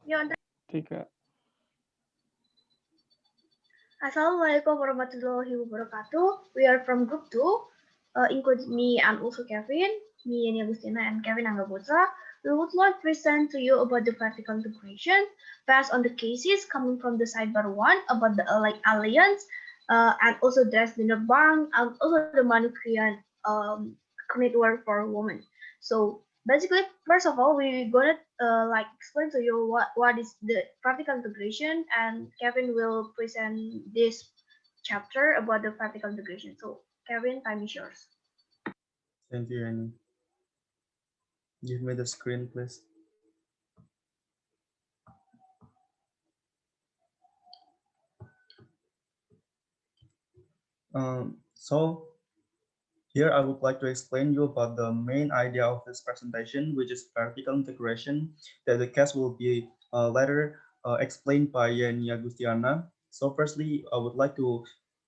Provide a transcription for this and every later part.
Ya, Andra. Tiga. Assalamualaikum warahmatullahi wabarakatuh. We are from group 2, includes me and also Kevin, me Yenny Agustiana and Kevin Angga Putra. We would like to present to you about the vertical integration based on the cases coming from the sidebar 1 about the like alliance and also there's the bank and also the Manukian network for women. So basically, first of all, we're gonna like explain to you what is the vertical integration, and Kevin will present this chapter about the vertical integration. So Kevin, time is yours. Thank you, Annie. Give me the screen, please. So here I would like to explain you about the main idea of this presentation, which is vertical integration, that the case will be later explained by Yenny Agustiana. So firstly, I would like to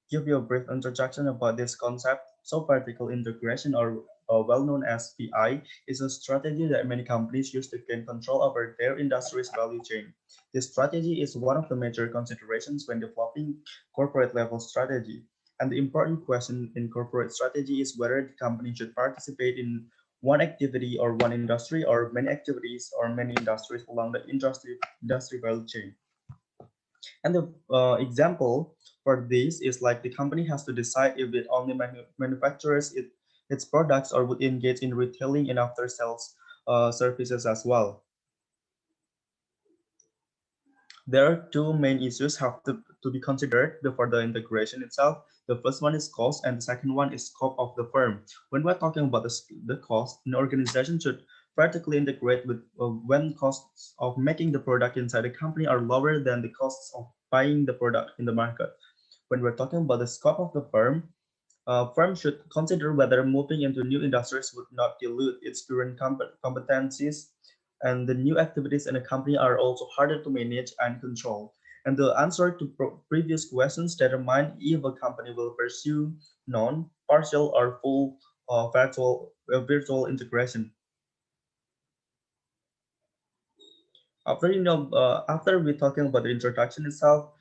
give you a brief introduction about this concept. So vertical integration, or well known as VI, is a strategy that many companies use to gain control over their industry's value chain. This strategy is one of the major considerations when developing corporate level strategy. And the important question in corporate strategy is whether the company should participate in one activity or one industry, or many activities or many industries along the industry value chain. And the example for this is like the company has to decide if it only manufactures its products or would engage in retailing and after sales services as well. There are two main issues have to be considered before the integration itself. The first one is cost, and the second one is scope of the firm. When we're talking about the cost, an organization should vertically integrate with when costs of making the product inside the company are lower than the costs of buying the product in the market. When we're talking about the scope of the firm, firm should consider whether moving into new industries would not dilute its current competencies, and the new activities in a company are also harder to manage and control. And the answer to previous questions determine if a company will pursue non, partial, or full virtual integration. After we talking about the introduction itself,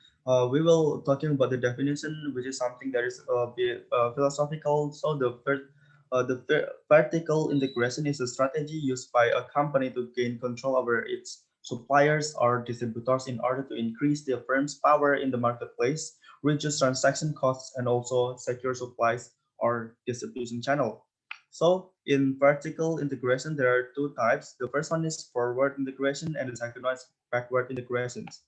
we will talking about the definition, which is something that is a bit philosophical. So the vertical integration is a strategy used by a company to gain control over its suppliers or distributors in order to increase the firm's power in the marketplace, reduce transaction costs, and also secure supplies or distribution channel. So in vertical integration, there are two types. The first one is forward integration, and the second one is backward integrations.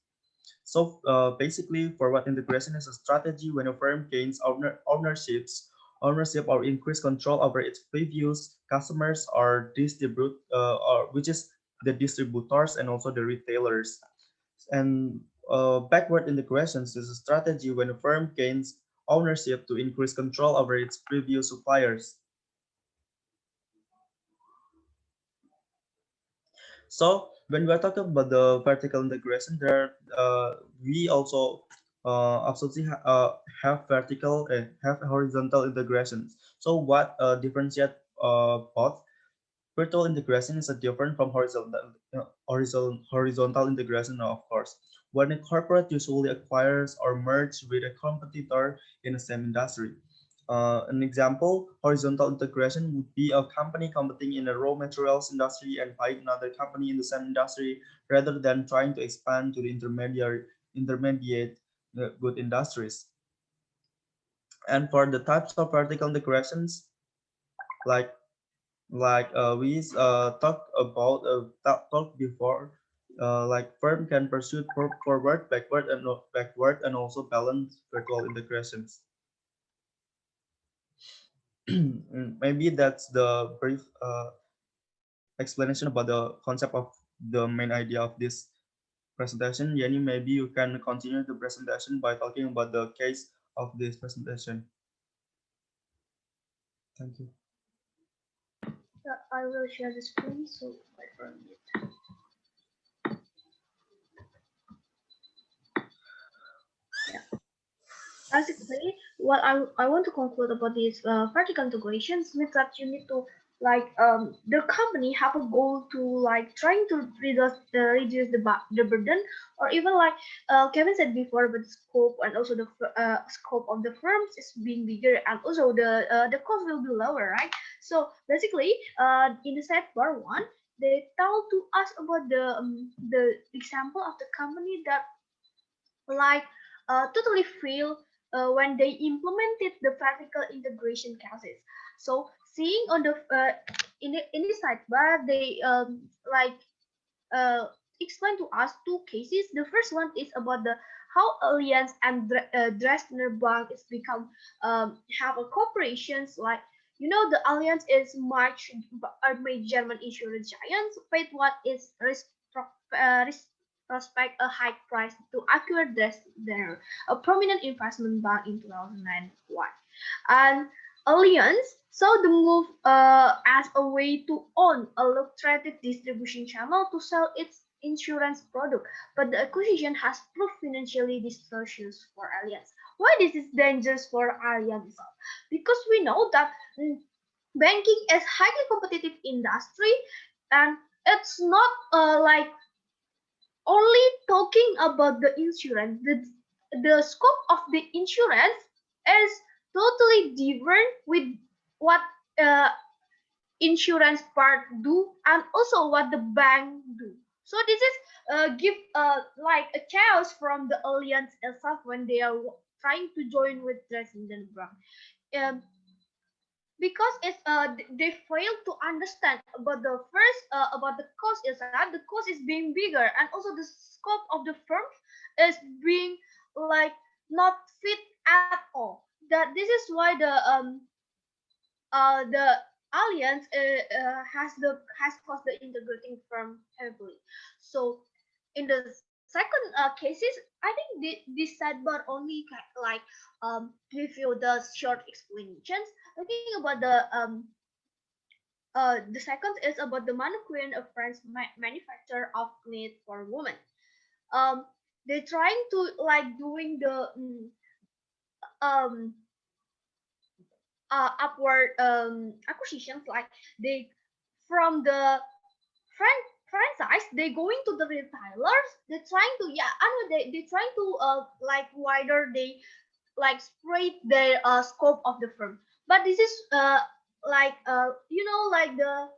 So basically, forward integration is a strategy when a firm gains ownership or increased control over its previous customers or or which is the distributors and also the retailers. And backward integrations is a strategy when a firm gains ownership to increase control over its previous suppliers. So when we're talking about the vertical integration, we also absolutely have vertical and have horizontal integrations. So what differentiate both? Vertical integration is a different from horizontal integration, of course. When a corporate usually acquires or merges with a competitor in the same industry. An example, horizontal integration would be a company competing in the raw materials industry and buying another company in the same industry rather than trying to expand to the intermediate good industries. And for the types of vertical integrations, like we talked about talked before, like firm can pursue forward, backward, and also balance vertical integrations. Maybe that's the brief explanation about the concept of the main idea of this presentation. Yanni, maybe you can continue the presentation by talking about the case of this presentation. Thank you. I will share the screen. So wait for a minute. Yeah. Basically, what I want to conclude about these vertical integrations means that you need to like the company have a goal to like trying to reduce the burden, or even like Kevin said before, but the scope and also the scope of the firms is being bigger, and also the cost will be lower, right? So basically, in the sidebar one, they tell to us about the example of the company that like totally fail when they implemented the vertical integration cases. So seeing on the in the sidebar, they like uh, explain to us two cases. The first one is about the how Allianz and Dresdner Bank is become have a corporations like, you know, the Allianz is much made German insurance giants paid what is prospect a high price to acquire Dresdner, a prominent investment bank in 2001. And Allianz saw the move as a way to own a lucrative distribution channel to sell its insurance product, but the acquisition has proved financially disastrous for Allianz. Why this is dangerous for Allianz? Because we know that banking is highly competitive industry, and it's not like only talking about the insurance. The scope of the insurance is totally different with what uh, insurance part do and also what the bank do. So this is give like a chaos from the alliance itself when they are trying to join with Dresden Bank. Um, because it's they fail to understand about the first about the cost is that the cost is being bigger, and also the scope of the firm is being like not fit at all. That this is why the alliance has caused the integrating firm heavily. So in the second cases, I think this sidebar only like give you the short explanations. Talking about the second is about the mannequin, a French manufacturer of knit for women. Um, they're trying to like doing the um upward acquisitions, like they from the franchise they going to the retailers. They're trying to, yeah, I know, they trying to like wider they like spread their scope of the firm. But this is like you know, like the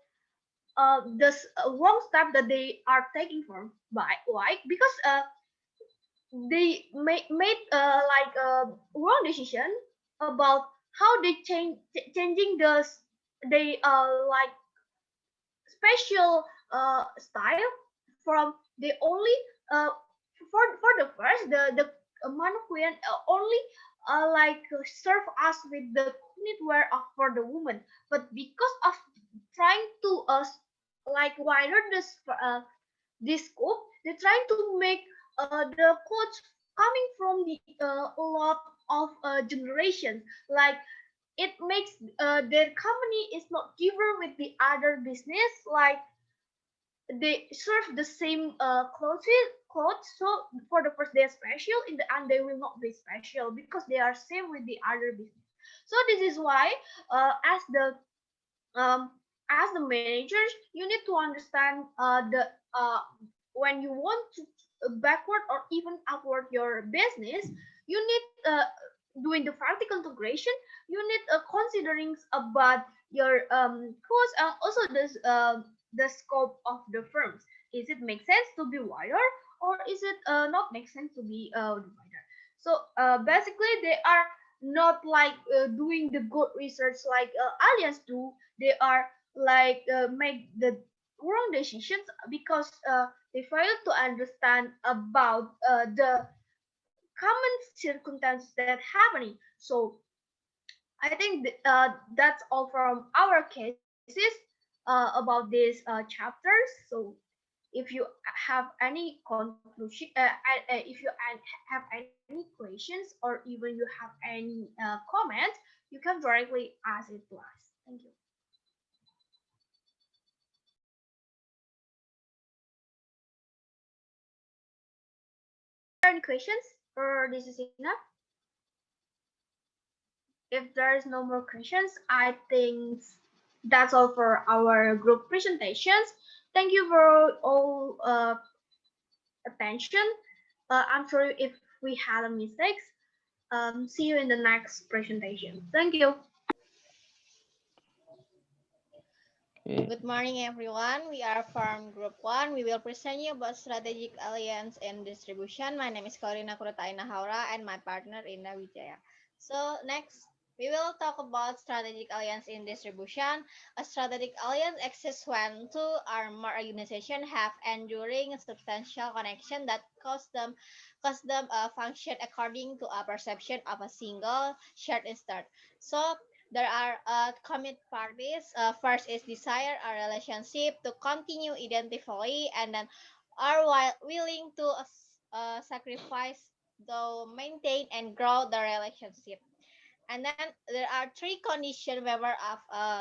wrong step that they are taking from by why, because they made like a wrong decision about how they changing they like special style from they only for the first the mannequin only serve us with the knitwear of for the woman, but because of trying to like wider this scope, they're trying to make the clothes coming from the a lot of generations. Like it makes their company is not different with the other business. Like they serve the same clothes. So for the first, they're special. In the end, they will not be special because they are same with the other business. So this is why, um, as the managers, you need to understand the when you want to backward or even upward your business, you need doing the vertical integration. You need considering about your cost and also the scope of the firms. Is it make sense to be wider, or is it not make sense to be wider? So basically, they are not like doing the good research like aliens do. They are like make the wrong decisions because they fail to understand about the common circumstances that happening. So I think that's all from our cases about these chapters. So if you have any conclusion, if you have any questions, or even you have any comments, you can directly ask it to us. Thank you. Are there any questions, or this is enough? If there is no more questions, I think That's all for our group presentations. Thank you for all attention. I'm sorry if we had a mistakes. See you in the next presentation. Thank you. Okay. Good morning, everyone. We are from Group 1. We will present you about strategic alliance and distribution. My name is Qorina Aina and my partner Indra Wijaya. So next, we will talk about strategic alliance in distribution. A strategic alliance exists when two or more organizations have enduring substantial connection that cause them function according to a perception of a single shared interest. So there are commit parties. First is desire a relationship to continue indefinitely, and then are willing to sacrifice to maintain and grow the relationship. And then there are three conditions waiver of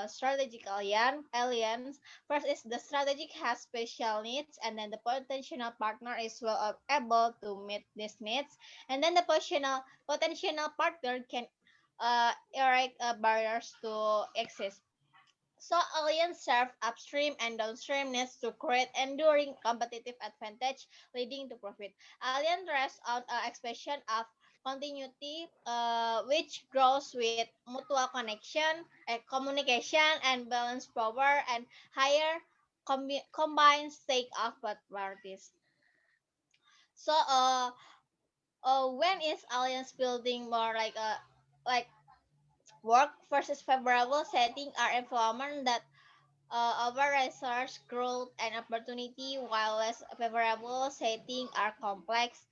strategic alliance. First is the strategic has special needs, and then the potential partner is well able to meet these needs. And then the potential partner can erect barriers to access. So alliance serve upstream and downstream needs to create enduring competitive advantage leading to profit. Alliance rests on expression of continuity, which grows with mutual connection, communication, and balanced power and higher combined stake of both parties. So when is alliance building more like work versus favorable setting are environment that over resource growth and opportunity, while less favorable setting are complex,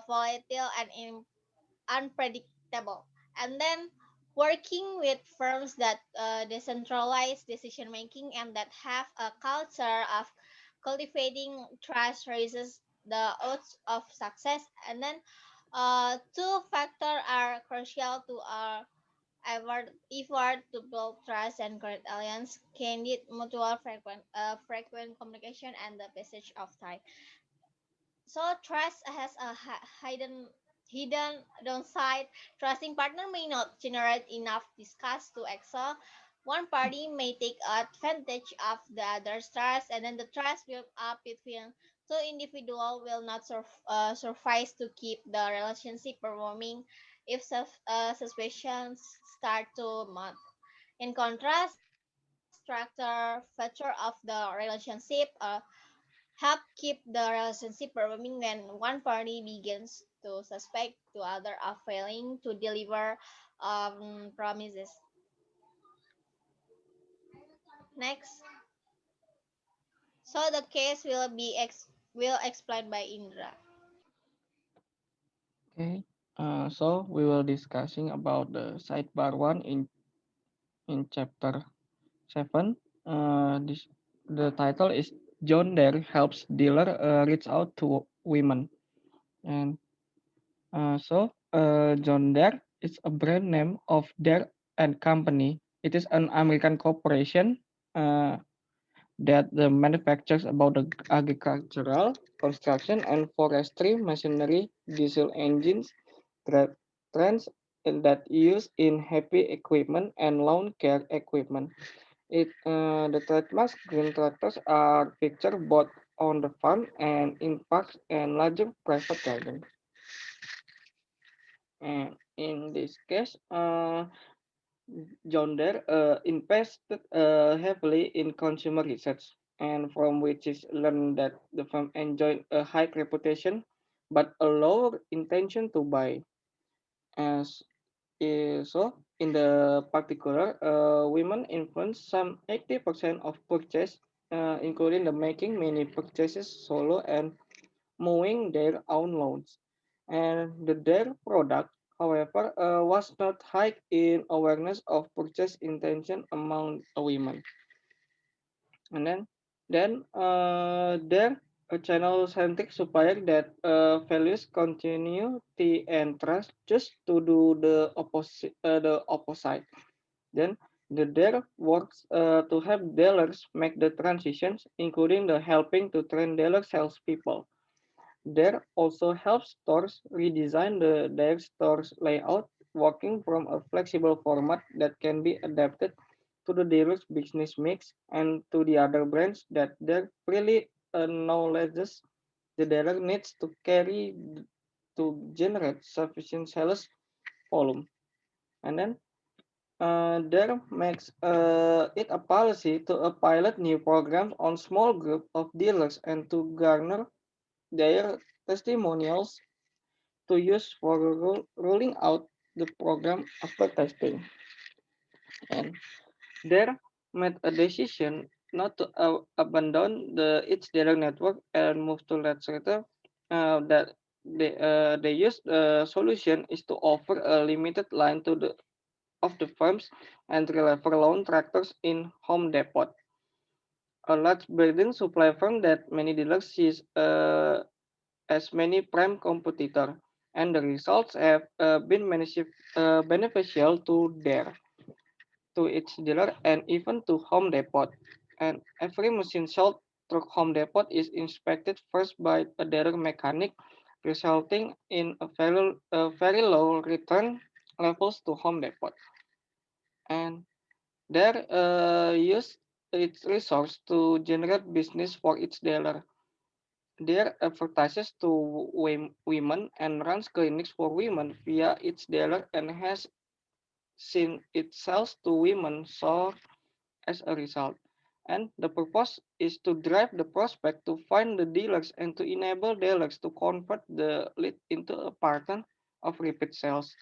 volatile, and unpredictable. And then working with firms that decentralize decision making and that have a culture of cultivating trust raises the odds of success. And then two factors are crucial to our effort to build trust and create alliance, candid, mutual, frequent communication, and the passage of time. So trust has a hidden downside. Trusting partner may not generate enough discuss to excel. One party may take advantage of the other's trust, and then the trust built up between two individuals will not suffice to keep the relationship performing if suspicions start to mount. In contrast, structure feature of the relationship help keep the relationship performing when one party begins to suspect the other of failing to deliver promises. Next, so the case will explained by Indra. Okay. So we will discussing about the sidebar one in chapter 7. This the title is John Deere helps dealer reach out to women. And John Deere is a brand name of Deere and Company. It is an American corporation uh, that manufactures about the agricultural, construction, and forestry machinery, diesel engines, tra- trends that use in heavy equipment and lawn care equipment. The trademark green tractors are featured both on the farm and in parks and larger private gardens. And in this case, John Deere invested heavily in consumer research, and from which is learned that the firm enjoyed a high reputation, but a lower intention to buy. As so, in the particular, women influence some 80% of purchase, including the making many purchases solo and mowing their own lawns. And their product, however, was not high in awareness of purchase intention among women. And then their channel centric supplier that values continuity and trust just to do the opposite. Then their works to help dealers make the transitions, including the helping to train dealer salespeople. There also helps stores redesign their stores layout, working from a flexible format that can be adapted to the dealer's business mix and to the other brands that there really acknowledges the dealer needs to carry to generate sufficient sales volume. And then there makes it a policy to pilot new programs on small group of dealers and to garner their testimonials to use for rolling out the program after testing. And there made a decision not to abandon its dealer network and move to later. That they use the solution is to offer a limited line to the of the firms and deliver loan tractors in Home Depot, a large building supply firm that many dealers see as many prime competitor, and the results have been beneficial to their to its dealer and even to Home Depot. And every machine sold through Home Depot is inspected first by a dealer mechanic, resulting in very low return levels to Home Depot. And their use its resource to generate business for its dealer. Their advertises to women and runs clinics for women via its dealer and has seen it sells to women so as a result. And the purpose is to drive the prospect to find the dealers and to enable dealers to convert the lead into a pattern of repeat sales.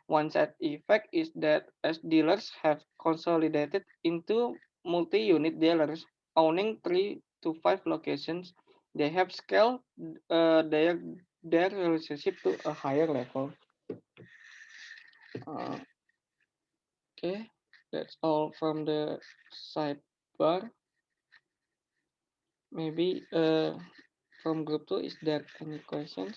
One side effect is that as dealers have consolidated into multi-unit dealers owning 3 to 5 locations, they have scaled uh, their their relationship to a higher level. Uh, okay, that's all from the sidebar. Maybe from group 2, is there any questions?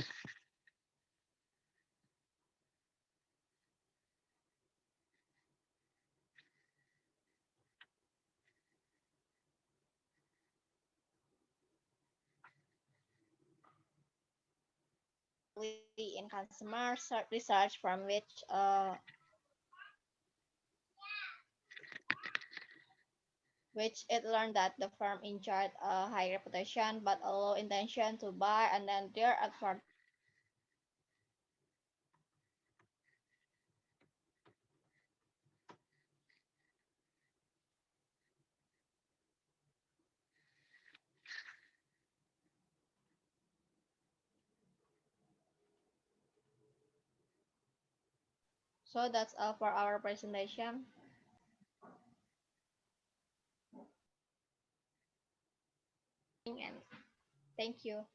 In consumer research from which it learned that the firm enjoyed a high reputation but a low intention to buy, and then their so that's all for our presentation. And thank you.